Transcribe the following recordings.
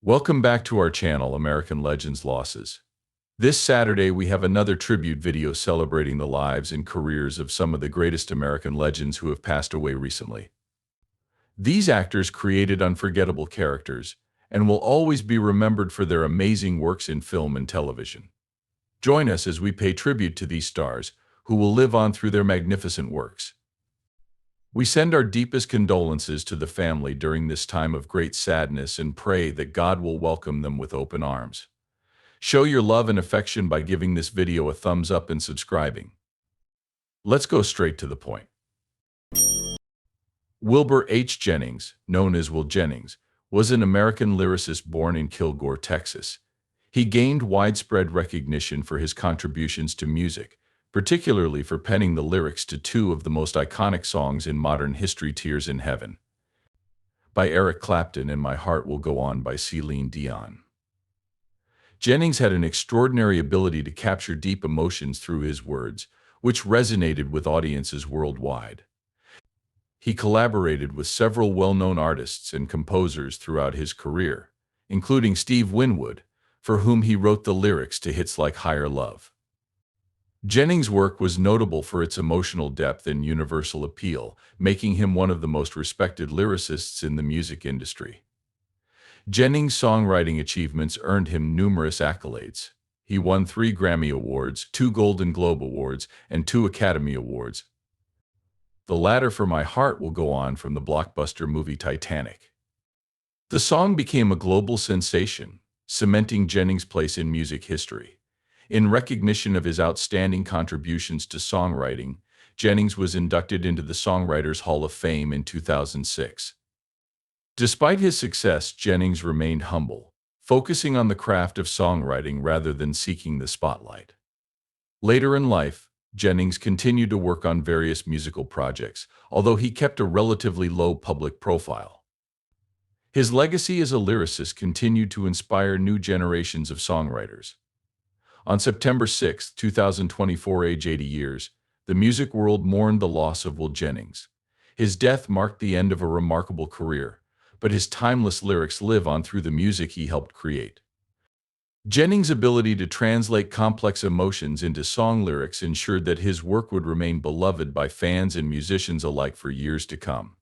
Welcome back to our channel, American Legends Losses. This Saturday, we have another tribute video celebrating the lives and careers of some of the greatest American legends who have passed away recently. These actors created unforgettable characters and will always be remembered for their amazing works in film and television. Join us as we pay tribute to these stars who will live on through their magnificent works. We send our deepest condolences to the family during this time of great sadness and pray that God will welcome them with open arms. Show your love and affection by giving this video a thumbs up and subscribing. Let's go straight to the point. Wilbur H. Jennings, known as Will Jennings, was an American lyricist born in Kilgore, Texas. He gained widespread recognition for his contributions to music, particularly for penning the lyrics to two of the most iconic songs in modern history, Tears in Heaven by Eric Clapton and My Heart Will Go On by Celine Dion. Jennings had an extraordinary ability to capture deep emotions through his words, which resonated with audiences worldwide. He collaborated with several well-known artists and composers throughout his career, including Steve Winwood, for whom he wrote the lyrics to hits like Higher Love. Jennings' work was notable for its emotional depth and universal appeal, making him one of the most respected lyricists in the music industry. Jennings' songwriting achievements earned him numerous accolades. He won 3 Grammy Awards, 2 Golden Globe Awards, and 2 Academy Awards, the latter for My Heart Will Go On from the blockbuster movie Titanic. The song became a global sensation, cementing Jennings' place in music history. In recognition of his outstanding contributions to songwriting, Jennings was inducted into the Songwriters Hall of Fame in 2006. Despite his success, Jennings remained humble, focusing on the craft of songwriting rather than seeking the spotlight. Later in life, Jennings continued to work on various musical projects, although he kept a relatively low public profile. His legacy as a lyricist continued to inspire new generations of songwriters. On September 6, 2024, age 80 years, the music world mourned the loss of Will Jennings. His death marked the end of a remarkable career, but his timeless lyrics live on through the music he helped create. Jennings' ability to translate complex emotions into song lyrics ensured that his work would remain beloved by fans and musicians alike for years to come.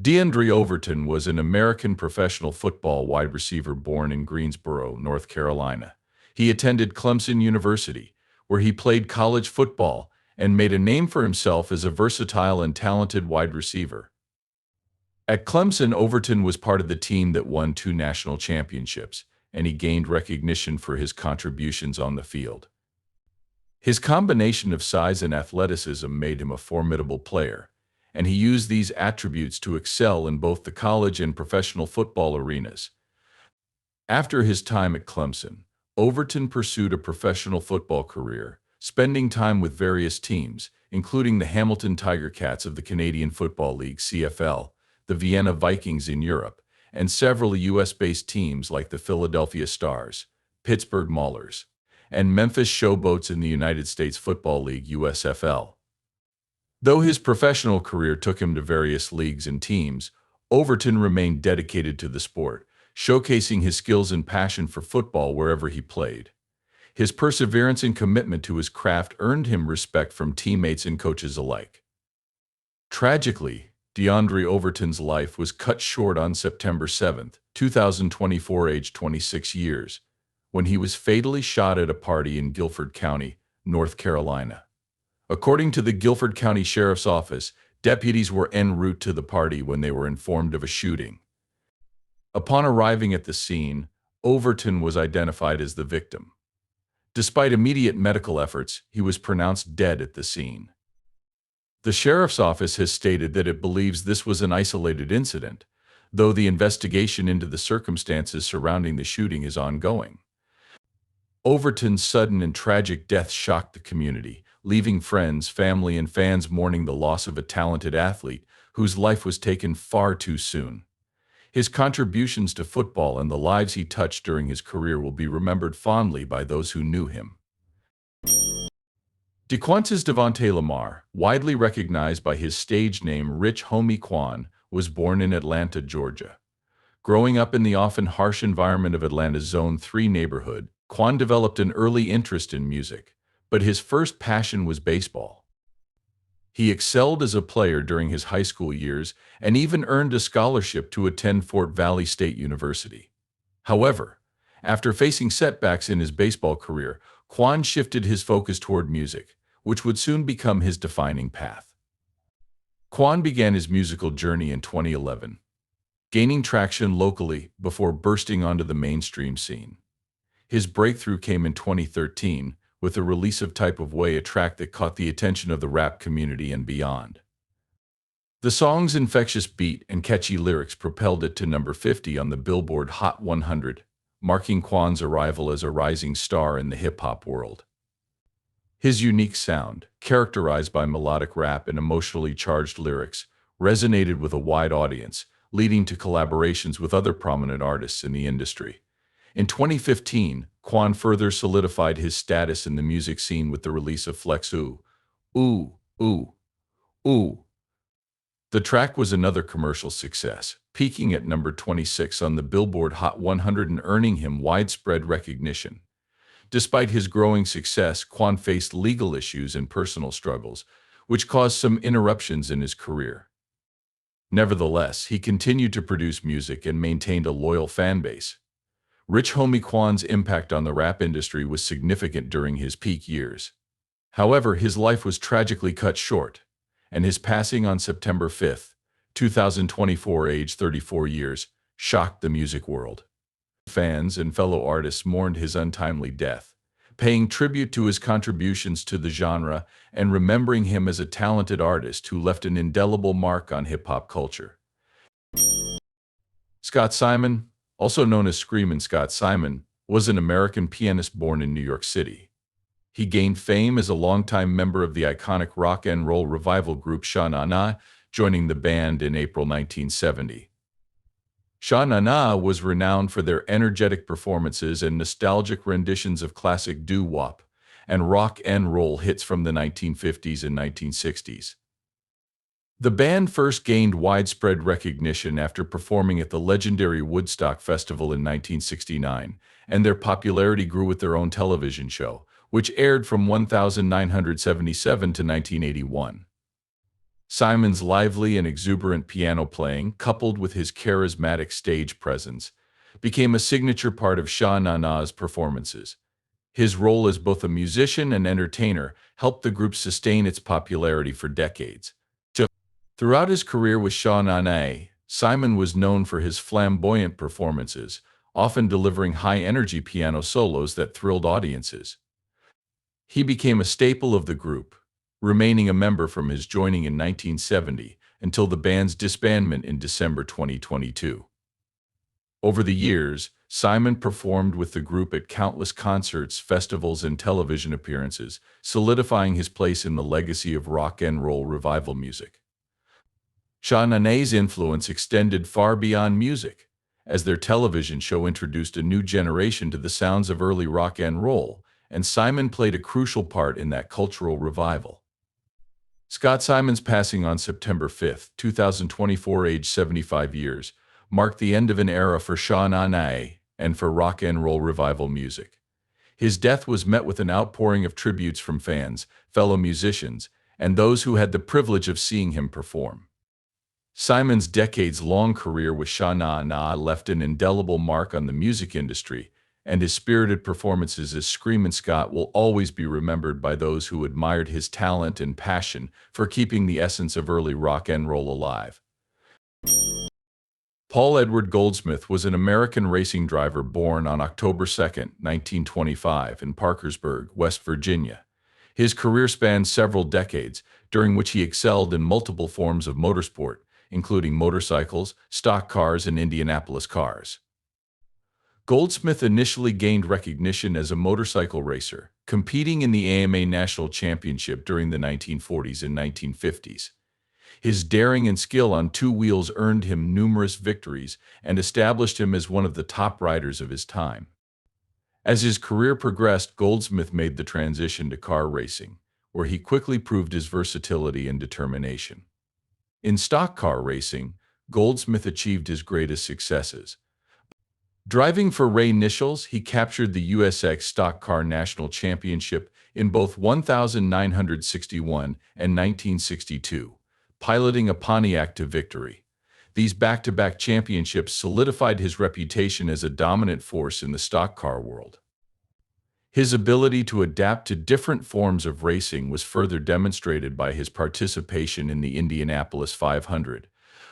DeAndre Overton was an American professional football wide receiver born in Greensboro, North Carolina. He attended Clemson University, where he played college football and made a name for himself as a versatile and talented wide receiver. At Clemson, Overton was part of the team that won 2 national championships, and he gained recognition for his contributions on the field. His combination of size and athleticism made him a formidable player, and he used these attributes to excel in both the college and professional football arenas. After his time at Clemson, Overton pursued a professional football career, spending time with various teams, including the Hamilton Tiger Cats of the Canadian Football League (CFL), the Vienna Vikings in Europe, and several U.S.-based teams like the Philadelphia Stars, Pittsburgh Maulers, and Memphis Showboats in the United States Football League (USFL). Though his professional career took him to various leagues and teams, Overton remained dedicated to the sport, showcasing his skills and passion for football wherever he played. His perseverance and commitment to his craft earned him respect from teammates and coaches alike. Tragically, DeAndre Overton's life was cut short on September 7, 2024, aged 26 years, when he was fatally shot at a party in Guilford County, North Carolina. According to the Guilford County Sheriff's Office, deputies were en route to the party when they were informed of a shooting. Upon arriving at the scene, Overton was identified as the victim. Despite immediate medical efforts, he was pronounced dead at the scene. The Sheriff's Office has stated that it believes this was an isolated incident, though the investigation into the circumstances surrounding the shooting is ongoing. Overton's sudden and tragic death shocked the community, leaving friends, family, and fans mourning the loss of a talented athlete whose life was taken far too soon. His contributions to football and the lives he touched during his career will be remembered fondly by those who knew him. Quan's Devontae Lamar, widely recognized by his stage name Rich Homie Quan, was born in Atlanta, Georgia. Growing up in the often harsh environment of Atlanta's Zone 3 neighborhood, Quan developed an early interest in music, but his first passion was baseball. He excelled as a player during his high school years and even earned a scholarship to attend Fort Valley State University. However, after facing setbacks in his baseball career, Quan shifted his focus toward music, which would soon become his defining path. Quan began his musical journey in 2011, gaining traction locally before bursting onto the mainstream scene. His breakthrough came in 2013 with the release of Type of Way, a track that caught the attention of the rap community and beyond. The song's infectious beat and catchy lyrics propelled it to number 50 on the Billboard Hot 100, marking Quan's arrival as a rising star in the hip-hop world. His unique sound, characterized by melodic rap and emotionally charged lyrics, resonated with a wide audience, leading to collaborations with other prominent artists in the industry. In 2015, Quan further solidified his status in the music scene with the release of Flex Ooh, Ooh, Ooh, Ooh. The track was another commercial success, peaking at number 26 on the Billboard Hot 100 and earning him widespread recognition. Despite his growing success, Quan faced legal issues and personal struggles, which caused some interruptions in his career. Nevertheless, he continued to produce music and maintained a loyal fan base. Rich Homie Quan's impact on the rap industry was significant during his peak years. However, his life was tragically cut short, and his passing on September 5, 2024, aged 34 years, shocked the music world. Fans and fellow artists mourned his untimely death, paying tribute to his contributions to the genre and remembering him as a talented artist who left an indelible mark on hip-hop culture. Scott Simon, also known as Screamin' Scott Simon, was an American pianist born in New York City. He gained fame as a longtime member of the iconic rock and roll revival group Sha Na Na, joining the band in April 1970. Sha Na Na was renowned for their energetic performances and nostalgic renditions of classic doo-wop and rock and roll hits from the 1950s and 1960s. The band first gained widespread recognition after performing at the legendary Woodstock Festival in 1969, and their popularity grew with their own television show, which aired from 1977 to 1981. Simon's lively and exuberant piano playing, coupled with his charismatic stage presence, became a signature part of Sha Na Na's performances. His role as both a musician and entertainer helped the group sustain its popularity for decades. Throughout his career with Sha Na Na, Simon was known for his flamboyant performances, often delivering high-energy piano solos that thrilled audiences. He became a staple of the group, remaining a member from his joining in 1970 until the band's disbandment in December 2022. Over the years, Simon performed with the group at countless concerts, festivals, and television appearances, solidifying his place in the legacy of rock and roll revival music. Sha Na Na's influence extended far beyond music, as their television show introduced a new generation to the sounds of early rock and roll, and Simon played a crucial part in that cultural revival. Scott Simon's passing on September 5, 2024, aged 75 years, marked the end of an era for Sha Na Na and for rock and roll revival music. His death was met with an outpouring of tributes from fans, fellow musicians, and those who had the privilege of seeing him perform. Simon's decades-long career with Sha Na Na left an indelible mark on the music industry, and his spirited performances as Screamin' Scott will always be remembered by those who admired his talent and passion for keeping the essence of early rock and roll alive. Paul Edward Goldsmith was an American racing driver born on October 2, 1925, in Parkersburg, West Virginia. His career spanned several decades, during which he excelled in multiple forms of motorsport, including motorcycles, stock cars, and Indianapolis cars. Goldsmith initially gained recognition as a motorcycle racer, competing in the AMA National Championship during the 1940s and 1950s. His daring and skill on two wheels earned him numerous victories and established him as one of the top riders of his time. As his career progressed, Goldsmith made the transition to car racing, where he quickly proved his versatility and determination. In stock car racing, Goldsmith achieved his greatest successes. Driving for Ray Nichols, he captured the USX Stock Car National Championship in both 1961 and 1962, piloting a Pontiac to victory. These back-to-back championships solidified his reputation as a dominant force in the stock car world. His ability to adapt to different forms of racing was further demonstrated by his participation in the Indianapolis 500,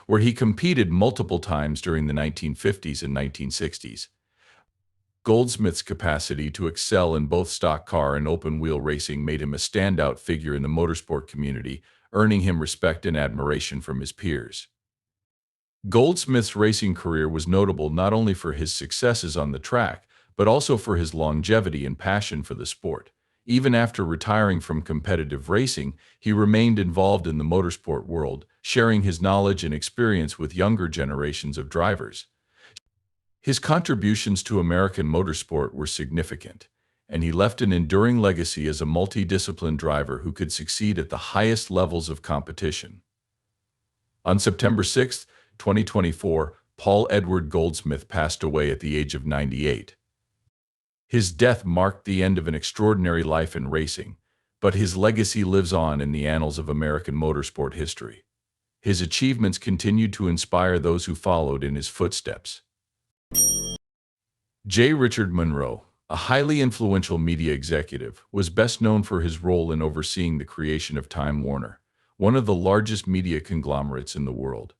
where he competed multiple times during the 1950s and 1960s. Goldsmith's capacity to excel in both stock car and open-wheel racing made him a standout figure in the motorsport community, earning him respect and admiration from his peers. Goldsmith's racing career was notable not only for his successes on the track, but also for his longevity and passion for the sport. Even after retiring from competitive racing, he remained involved in the motorsport world, sharing his knowledge and experience with younger generations of drivers. His contributions to American motorsport were significant, and he left an enduring legacy as a multidisciplined driver who could succeed at the highest levels of competition. On September 6, 2024, Paul Edward Goldsmith passed away at the age of 98. His death marked the end of an extraordinary life in racing, but his legacy lives on in the annals of American motorsport history. His achievements continued to inspire those who followed in his footsteps. J. Richard Munroe, a highly influential media executive, was best known for his role in overseeing the creation of Time Warner, one of the largest media conglomerates in the world.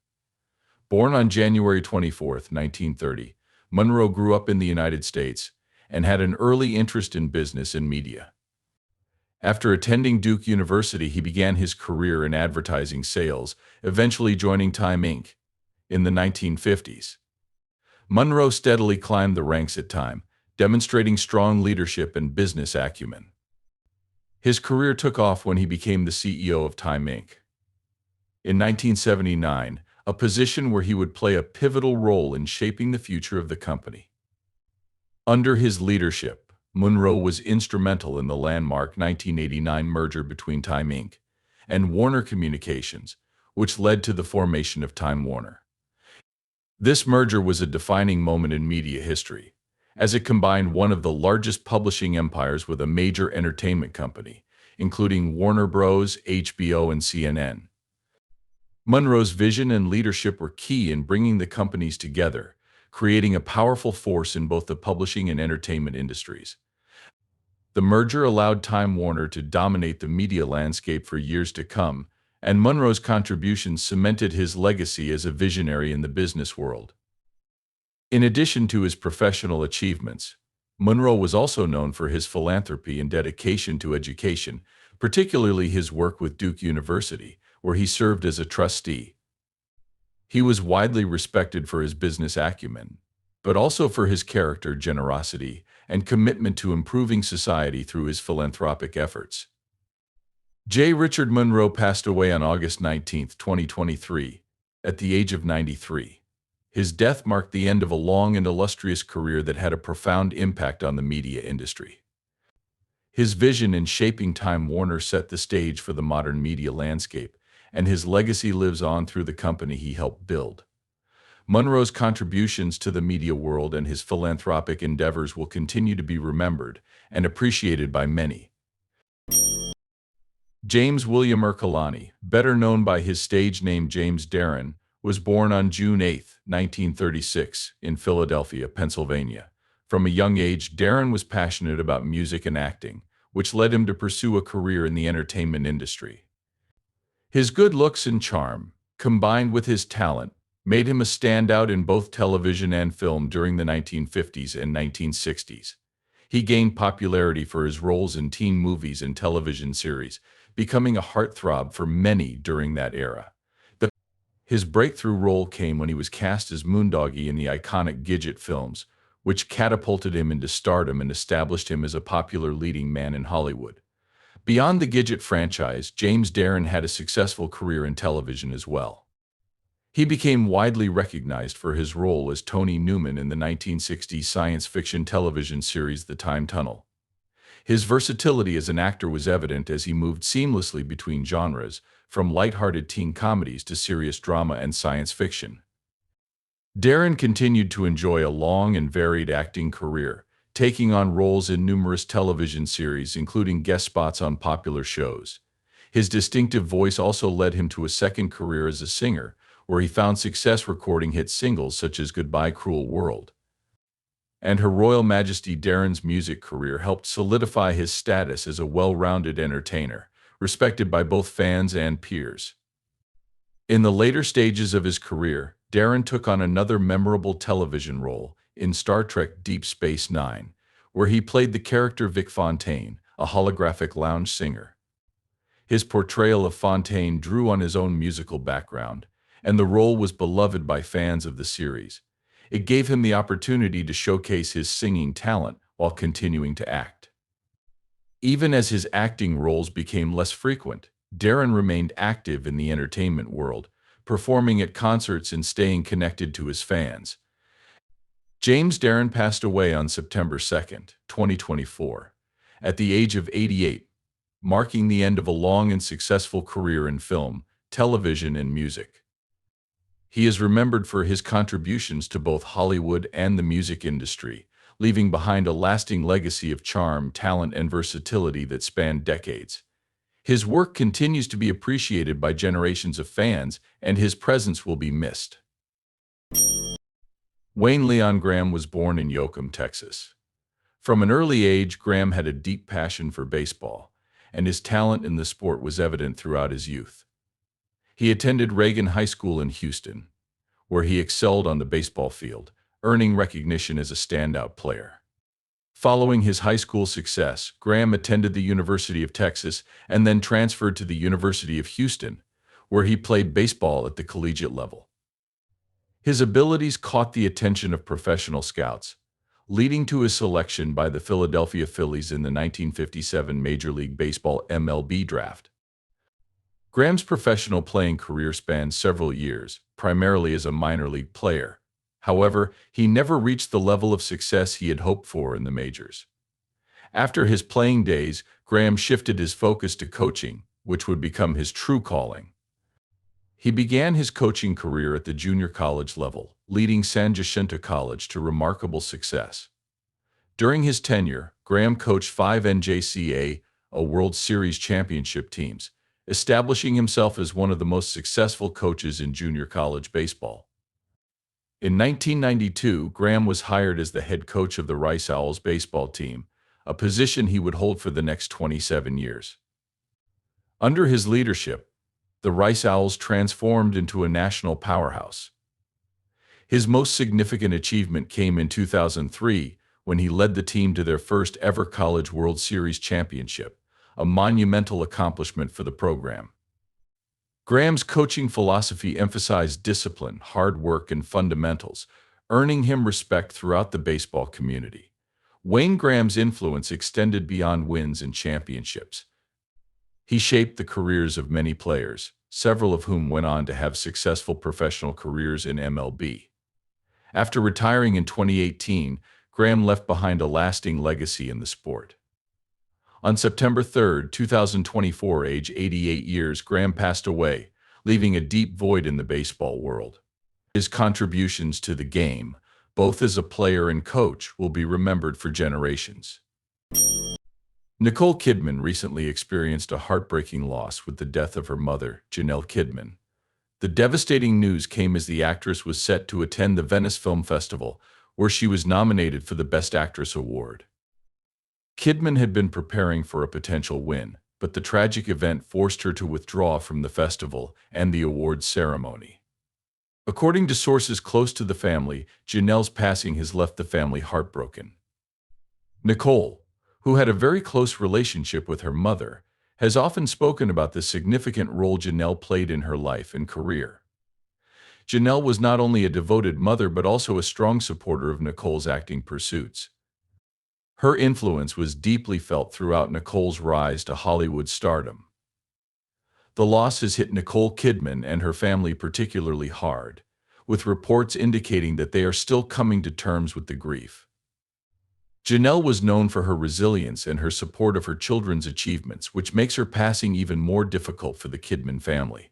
Born on January 24, 1930, Munroe grew up in the United States and had an early interest in business and media. After attending Duke University, he began his career in advertising sales, eventually joining Time Inc. in the 1950s. Munroe steadily climbed the ranks at Time, demonstrating strong leadership and business acumen. His career took off when he became the CEO of Time Inc. in 1979, a position where he would play a pivotal role in shaping the future of the company. Under his leadership, Munroe was instrumental in the landmark 1989 merger between Time Inc. and Warner Communications, which led to the formation of Time Warner. This merger was a defining moment in media history, as it combined one of the largest publishing empires with a major entertainment company, including Warner Bros., HBO, and CNN. Munroe's vision and leadership were key in bringing the companies together, creating a powerful force in both the publishing and entertainment industries. The merger allowed Time Warner to dominate the media landscape for years to come, and Munroe's contributions cemented his legacy as a visionary in the business world. In addition to his professional achievements, Munroe was also known for his philanthropy and dedication to education, particularly his work with Duke University, where he served as a trustee. He was widely respected for his business acumen, but also for his character, generosity, and commitment to improving society through his philanthropic efforts. J. Richard Munroe passed away on August 19, 2023, at the age of 93. His death marked the end of a long and illustrious career that had a profound impact on the media industry. His vision in shaping Time Warner set the stage for the modern media landscape, and his legacy lives on through the company he helped build. Munroe's contributions to the media world and his philanthropic endeavors will continue to be remembered and appreciated by many. James William Ercolani, better known by his stage name James Darren, was born on June 8, 1936, in Philadelphia, Pennsylvania. From a young age, Darren was passionate about music and acting, which led him to pursue a career in the entertainment industry. His good looks and charm, combined with his talent, made him a standout in both television and film during the 1950s and 1960s. He gained popularity for his roles in teen movies and television series, becoming a heartthrob for many during that era. His breakthrough role came when he was cast as Moondoggie in the iconic Gidget films, which catapulted him into stardom and established him as a popular leading man in Hollywood. Beyond the Gidget franchise, James Darren had a successful career in television as well. He became widely recognized for his role as Tony Newman in the 1960s science fiction television series The Time Tunnel. His versatility as an actor was evident as he moved seamlessly between genres, from lighthearted teen comedies to serious drama and science fiction. Darren continued to enjoy a long and varied acting career, taking on roles in numerous television series, including guest spots on popular shows. His distinctive voice also led him to a second career as a singer, where he found success recording hit singles such as Goodbye Cruel World. And Her Royal Majesty Darren's music career helped solidify his status as a well-rounded entertainer, respected by both fans and peers. In the later stages of his career, Darren took on another memorable television role in Star Trek Deep Space Nine, where he played the character Vic Fontaine, a holographic lounge singer. His portrayal of Fontaine drew on his own musical background, and the role was beloved by fans of the series. It gave him the opportunity to showcase his singing talent while continuing to act. Even as his acting roles became less frequent, Darren remained active in the entertainment world, performing at concerts and staying connected to his fans. James Darren passed away on September 2, 2024, at the age of 88, marking the end of a long and successful career in film, television, and music. He is remembered for his contributions to both Hollywood and the music industry, leaving behind a lasting legacy of charm, talent, and versatility that spanned decades. His work continues to be appreciated by generations of fans, and his presence will be missed. Wayne Leon Graham was born in Yoakum, Texas. From an early age, Graham had a deep passion for baseball, and his talent in the sport was evident throughout his youth. He attended Reagan High School in Houston, where he excelled on the baseball field, earning recognition as a standout player. Following his high school success, Graham attended the University of Texas and then transferred to the University of Houston, where he played baseball at the collegiate level. His abilities caught the attention of professional scouts, leading to his selection by the Philadelphia Phillies in the 1957 Major League Baseball (MLB) draft. Graham's professional playing career spanned several years, primarily as a minor league player. However, he never reached the level of success he had hoped for in the majors. After his playing days, Graham shifted his focus to coaching, which would become his true calling. He began his coaching career at the junior college level, leading San Jacinto College to remarkable success. During his tenure, Graham coached 5 NJCAA World Series championship teams, establishing himself as one of the most successful coaches in junior college baseball. In 1992, Graham was hired as the head coach of the Rice Owls baseball team, a position he would hold for the next 27 years. Under his leadership, the Rice Owls transformed into a national powerhouse. His most significant achievement came in 2003 when he led the team to their first ever College World Series championship, a monumental accomplishment for the program. Graham's coaching philosophy emphasized discipline, hard work, and fundamentals, earning him respect throughout the baseball community. Wayne Graham's influence extended beyond wins and championships. He shaped the careers of many players, several of whom went on to have successful professional careers in MLB. After retiring in 2018, Graham left behind a lasting legacy in the sport. On September 3, 2024, age 88 years, Graham passed away, leaving a deep void in the baseball world. His contributions to the game, both as a player and coach, will be remembered for generations. Nicole Kidman recently experienced a heartbreaking loss with the death of her mother, Janelle Kidman. The devastating news came as the actress was set to attend the Venice Film Festival, where she was nominated for the Best Actress award. Kidman had been preparing for a potential win, but the tragic event forced her to withdraw from the festival and the awards ceremony. According to sources close to the family, Janelle's passing has left the family heartbroken. Nicole, who had a very close relationship with her mother, has often spoken about the significant role Janelle played in her life and career. Janelle was not only a devoted mother but also a strong supporter of Nicole's acting pursuits. Her influence was deeply felt throughout Nicole's rise to Hollywood stardom. The loss has hit Nicole Kidman and her family particularly hard, with reports indicating that they are still coming to terms with the grief. Janelle was known for her resilience and her support of her children's achievements, which makes her passing even more difficult for the Kidman family.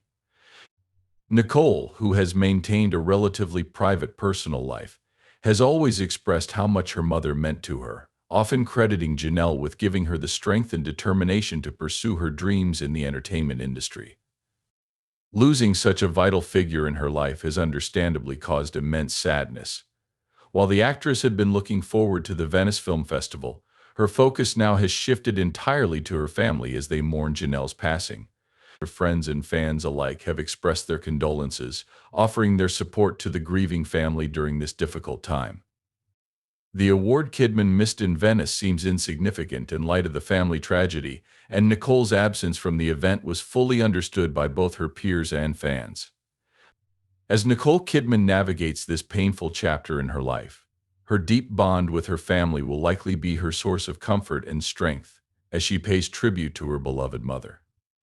Nicole, who has maintained a relatively private personal life, has always expressed how much her mother meant to her, often crediting Janelle with giving her the strength and determination to pursue her dreams in the entertainment industry. Losing such a vital figure in her life has understandably caused immense sadness. While the actress had been looking forward to the Venice Film Festival, her focus now has shifted entirely to her family as they mourn Janelle's passing. Her friends and fans alike have expressed their condolences, offering their support to the grieving family during this difficult time. The award Kidman missed in Venice seems insignificant in light of the family tragedy, and Nicole's absence from the event was fully understood by both her peers and fans. As Nicole Kidman navigates this painful chapter in her life, her deep bond with her family will likely be her source of comfort and strength as she pays tribute to her beloved mother.